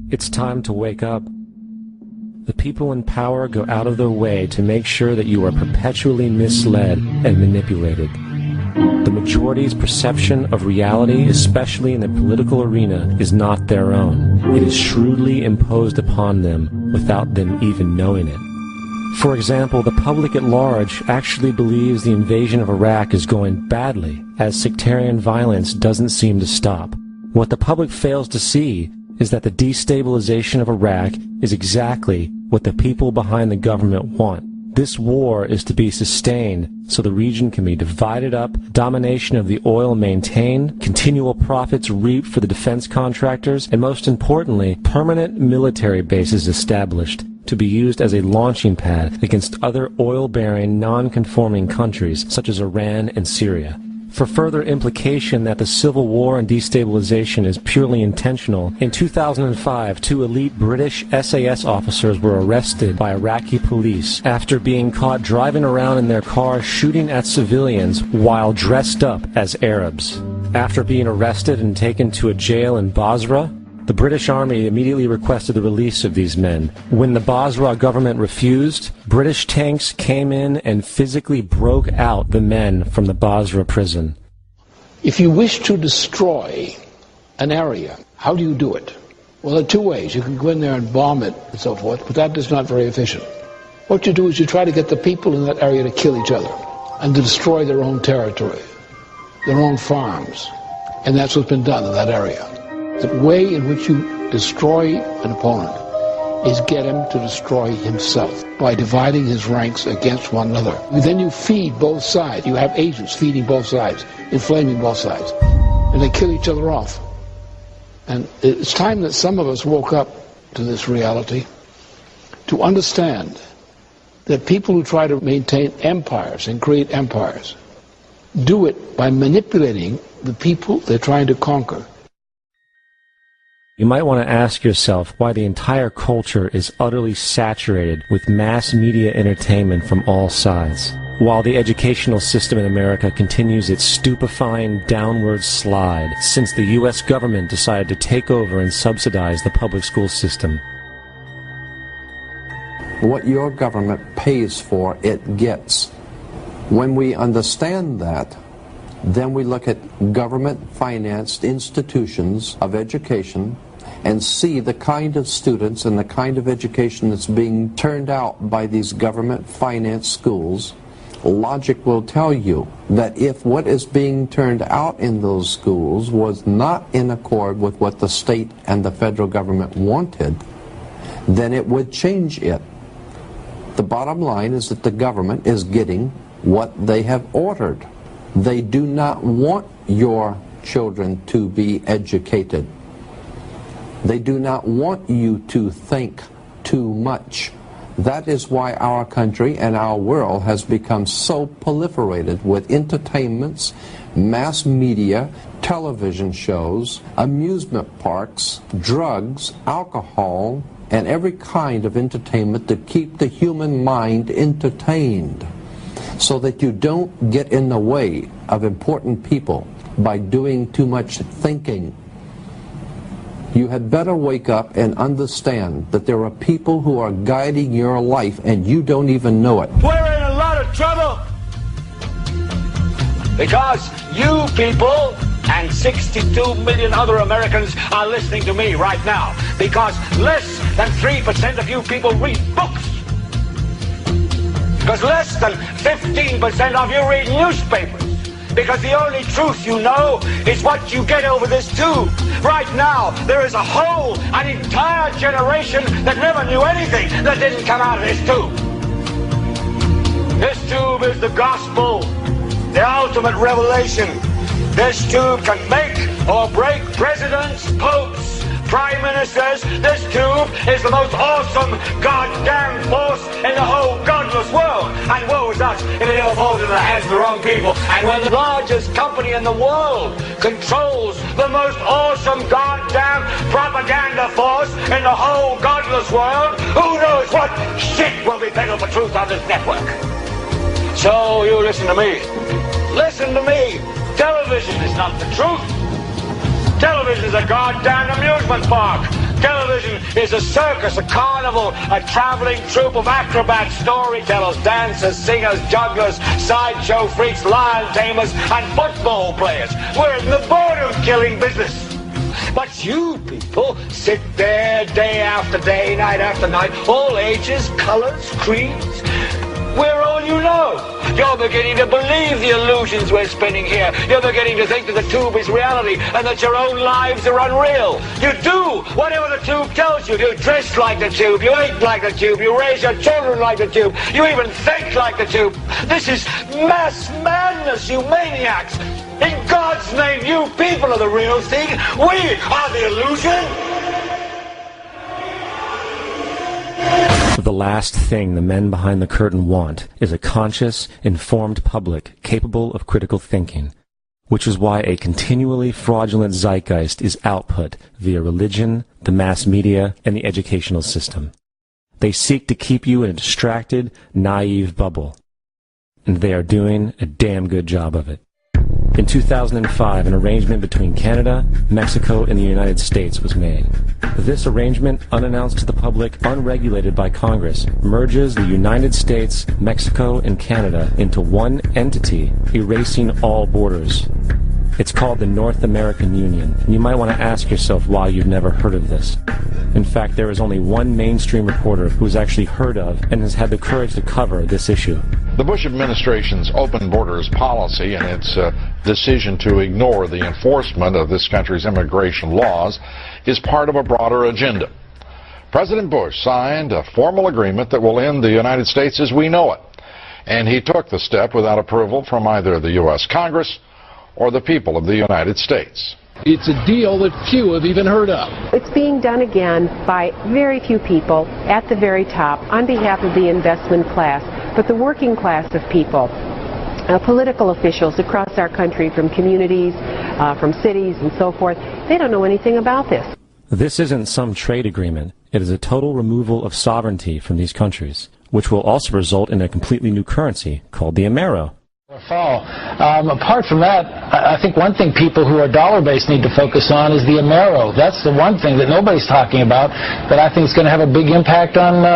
It's time to wake up. The people in power go out of their way to make sure that you are perpetually misled and manipulated. The majority's perception of reality, especially in the political arena, is not their own. It is shrewdly imposed upon them without them even knowing it. For example, the public at large actually believes the invasion of Iraq is going badly, as sectarian violence doesn't seem to stop. What the public fails to see is that the destabilization of Iraq is exactly what the people behind the government want. This war is to be sustained so the region can be divided up, domination of the oil maintained, continual profits reaped for the defense contractors, and most importantly, permanent military bases established to be used as a launching pad against other oil-bearing, non-conforming countries such as Iran and Syria. For further implication that the civil war and destabilization is purely intentional, in 2005, 2 elite British SAS officers were arrested by Iraqi police after being caught driving around in their car shooting at civilians while dressed up as Arabs. After being arrested and taken to a jail in Basra, the British Army immediately requested the release of these men. When the Basra government refused, British tanks came in and physically broke out the men from the Basra prison. If you wish to destroy an area, how do you do it? Well, there are 2 ways. You can go in there and bomb it and so forth, but that is not very efficient. What you do is you try to get the people in that area to kill each other and to destroy their own territory, their own farms. And that's what's been done in that area. The way in which you destroy an opponent is get him to destroy himself by dividing his ranks against one another. Then you feed both sides. You have agents feeding both sides, inflaming both sides, and they kill each other off. And it's time that some of us woke up to this reality, to understand that people who try to maintain empires and create empires do it by manipulating the people they're trying to conquer. You might want to ask yourself why the entire culture is utterly saturated with mass media entertainment from all sides, while the educational system in America continues its stupefying downward slide since the U.S. government decided to take over and subsidize the public school system. What your government pays for, it gets. When we understand that, then we look at government-financed institutions of education and see the kind of students and the kind of education that's being turned out by these government-financed schools. Logic will tell you that if what is being turned out in those schools was not in accord with what the state and the federal government wanted, then it would change it. The bottom line is that the government is getting what they have ordered. They do not want your children to be educated. They do not want you to think too much. That is why our country and our world has become so proliferated with entertainments, mass media, television shows, amusement parks, drugs, alcohol, and every kind of entertainment to keep the human mind entertained, so that you don't get in the way of important people by doing too much thinking. You had better wake up and understand that there are people who are guiding your life and you don't even know it. We're in a lot of trouble because you people and 62 million other Americans are listening to me right now, because less than 3% of you people read books, because less than 15% of you read newspapers, because the only truth you know is what you get over this tube. Right now, there is an entire generation that never knew anything that didn't come out of this tube. This tube is the gospel, the ultimate revelation. This tube can make or break presidents, popes, prime ministers. This tube is the most awesome goddamn force in the whole godless world. And woe is us if it ever falls into the hands of the wrong people. And when the largest company in the world controls the most awesome goddamn propaganda force in the whole godless world, who knows what shit will be peddled for truth on this network. So you listen to me. Listen to me. Television is not the truth. Television is a goddamn amusement park. Television is a circus, a carnival, a traveling troupe of acrobats, storytellers, dancers, singers, jugglers, sideshow freaks, lion tamers, and football players. We're in the boredom-killing business. But you people sit there day after day, night after night, all ages, colors, creeds. We're all you know. You're beginning to believe the illusions we're spinning here. You're beginning to think that the tube is reality and that your own lives are unreal. You do whatever the tube tells you. You dress like the tube. You eat like the tube. You raise your children like the tube. You even think like the tube. This is mass madness, you maniacs. In God's name, you people are the real thing. We are the illusion. The last thing the men behind the curtain want is a conscious, informed public capable of critical thinking, which is why a continually fraudulent zeitgeist is output via religion, the mass media, and the educational system. They seek to keep you in a distracted, naive bubble, and they are doing a damn good job of it. In 2005, an arrangement between Canada, Mexico, and the United States was made. This arrangement, unannounced to the public, unregulated by Congress, merges the United States, Mexico, and Canada into one entity, erasing all borders. It's called the North American Union, and you might want to ask yourself why you've never heard of this. In fact, there is only one mainstream reporter who has actually heard of and has had the courage to cover this issue. The Bush administration's open borders policy and its decision to ignore the enforcement of this country's immigration laws is part of a broader agenda. President Bush signed a formal agreement that will end the United States as we know it, and he took the step without approval from either the U.S. Congress or the people of the United States. It's a deal that few have even heard of. It's being done again by very few people at the very top on behalf of the investment class, but the working class of people, political officials across our country, from communities, from cities and so forth, they don't know anything about this. This isn't some trade agreement. It is a total removal of sovereignty from these countries, which will also result in a completely new currency called the Amero. Fall. Apart from that, I think one thing people who are dollar-based need to focus on is the Amero. That's the one thing that nobody's talking about, but I think it's going to have a big impact on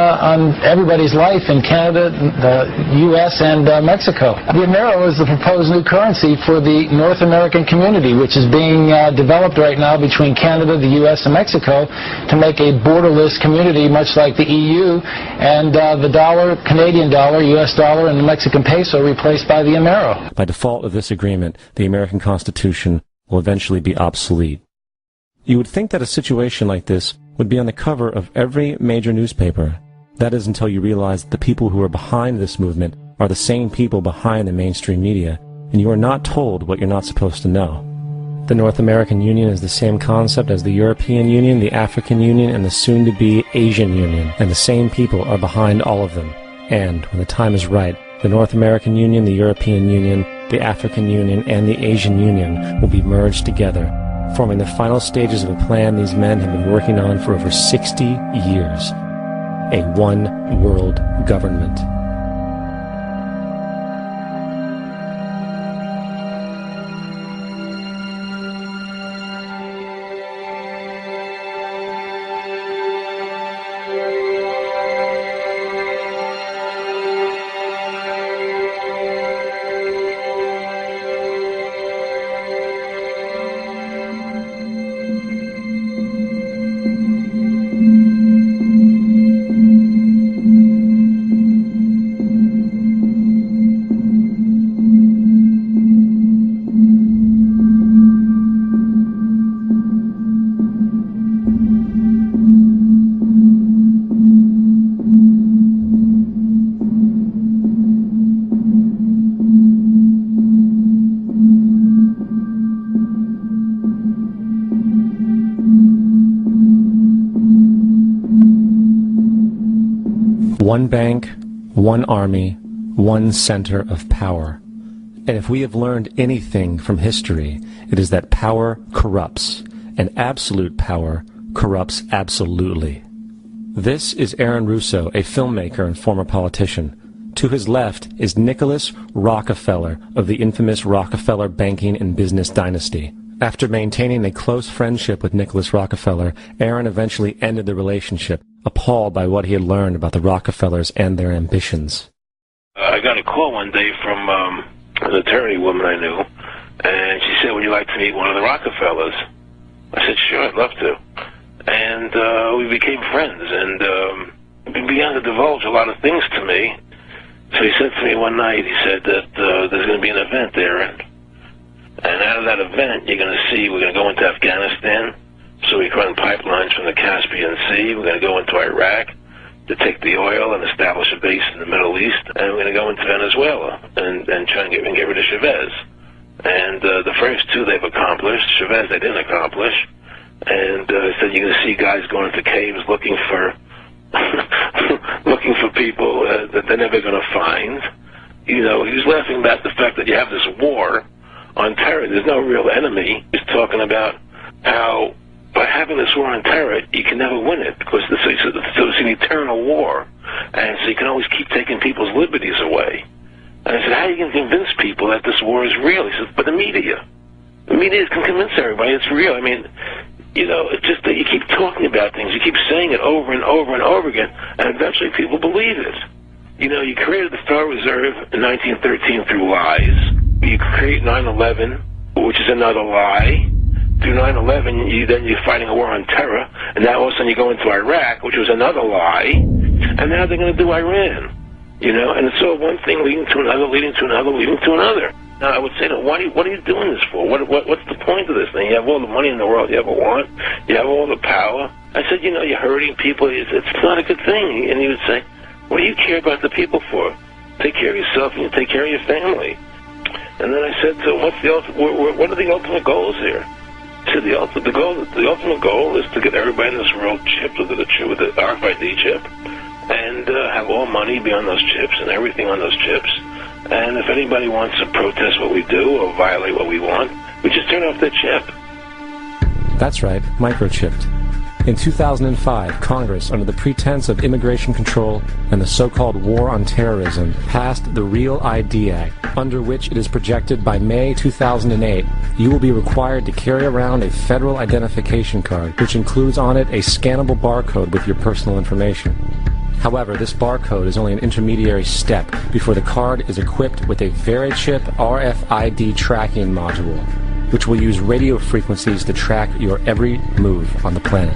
everybody's life in Canada, the U.S., and Mexico. The Amero is the proposed new currency for the North American community, which is being developed right now between Canada, the U.S., and Mexico to make a borderless community, much like the EU, and the dollar, Canadian dollar, U.S. dollar, and the Mexican peso replaced by the Amero. By default of this agreement, the American Constitution will eventually be obsolete. You would think that a situation like this would be on the cover of every major newspaper. That is until you realize that the people who are behind this movement are the same people behind the mainstream media, and you are not told what you're not supposed to know. The North American Union is the same concept as the European Union, the African Union, and the soon-to-be Asian Union, and the same people are behind all of them. And, when the time is right, the North American Union, the European Union, the African Union, and the Asian Union will be merged together, forming the final stages of a plan these men have been working on for over 60 years. A one-world government. One bank, one army, one center of power. And if we have learned anything from history, it is that power corrupts, and absolute power corrupts absolutely. This is Aaron Russo, a filmmaker and former politician. To his left is Nicholas Rockefeller of the infamous Rockefeller banking and business dynasty. After maintaining a close friendship with Nicholas Rockefeller, Aaron eventually ended the relationship, appalled by what he had learned about the Rockefellers and their ambitions. I got a call one day from an attorney woman I knew, and she said, would you like to meet one of the Rockefellers? I said, sure, I'd love to. And we became friends, and he began to divulge a lot of things to me. So he said to me one night, he said that there's going to be an event there, and out of that event, you're going to see, we're going to go into Afghanistan, so we can run pipelines from the Caspian Sea. We're going to go into Iraq to take the oil and establish a base in the Middle East, and we're going to go into Venezuela and try and get rid of Chavez. And the first two they've accomplished. Chavez they didn't accomplish. And he said you're going to see guys going into caves looking for looking for people that they're never going to find. You know, he was laughing about the fact that you have this war on terror. There's no real enemy. He's talking about how by having this war on terror, you can never win it because it's an eternal war. And so you can always keep taking people's liberties away. And I said, how are you going to convince people that this war is real? He said, but the media. The media can convince everybody it's real. I mean, you know, it's just that you keep talking about things. You keep saying it over and over and over again, and eventually people believe it. You know, you created the Federal Reserve in 1913 through lies. You create 9/11, which is another lie. Through 9/11, you're fighting a war on terror, and now all of a sudden you go into Iraq, which was another lie, and now they're going to do Iran. You know, and it's all one thing leading to another, leading to another, leading to another. Now, I would say, what are you doing this for? What's the point of this thing? You have all the money in the world you ever want. You have all the power. I said, you know, you're hurting people. It's not a good thing. And he would say, what do you care about the people for? Take care of yourself and you take care of your family. And then I said to him, what are the ultimate goals here? He said, the ultimate goal is to get everybody in this world chipped with the RFID chip and have all money be on those chips and everything on those chips. And if anybody wants to protest what we do or violate what we want, we just turn off their chip. That's right, microchipped. In 2005, Congress, under the pretense of immigration control and the so-called war on terrorism, passed the Real ID Act, under which it is projected by May 2008, you will be required to carry around a federal identification card, which includes on it a scannable barcode with your personal information. However, this barcode is only an intermediary step before the card is equipped with a VeriChip RFID tracking module, which will use radio frequencies to track your every move on the planet.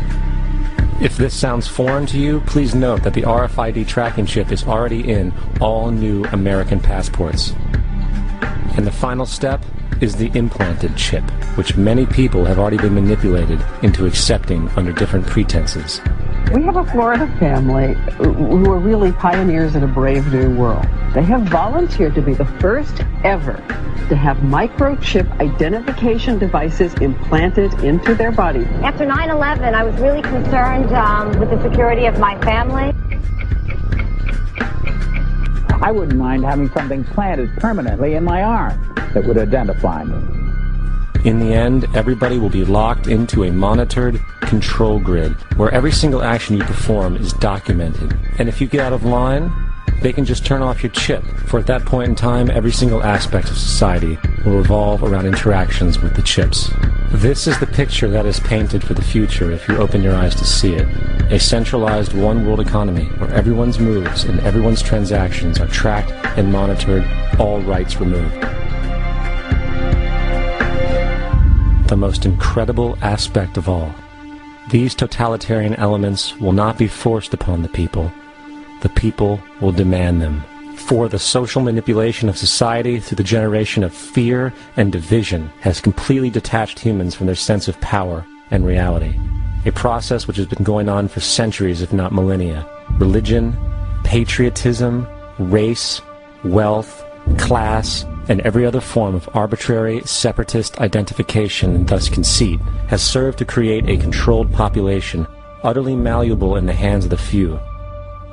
If this sounds foreign to you, please note that the RFID tracking chip is already in all new American passports. And the final step is the implanted chip, which many people have already been manipulated into accepting under different pretenses. We have a Florida family who are really pioneers in a brave new world. They have volunteered to be the first ever to have microchip identification devices implanted into their body. After 9/11, I was really concerned with the security of my family. I wouldn't mind having something planted permanently in my arm that would identify me. In the end, everybody will be locked into a monitored control grid where every single action you perform is documented. And if you get out of line, they can just turn off your chip, for at that point in time, every single aspect of society will revolve around interactions with the chips. This is the picture that is painted for the future if you open your eyes to see it. A centralized one-world economy where everyone's moves and everyone's transactions are tracked and monitored, all rights removed. The most incredible aspect of all. These totalitarian elements will not be forced upon the people. The people will demand them. For the social manipulation of society through the generation of fear and division has completely detached humans from their sense of power and reality. A process which has been going on for centuries, if not millennia. Religion, patriotism, race, wealth, class, and every other form of arbitrary, separatist identification and thus conceit has served to create a controlled population, utterly malleable in the hands of the few.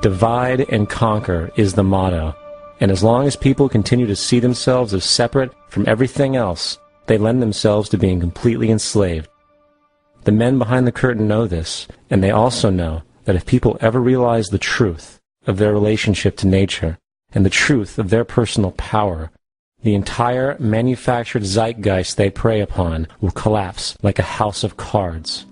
Divide and conquer is the motto, and as long as people continue to see themselves as separate from everything else, they lend themselves to being completely enslaved. The men behind the curtain know this, and they also know that if people ever realize the truth of their relationship to nature and the truth of their personal power, the entire manufactured zeitgeist they prey upon will collapse like a house of cards.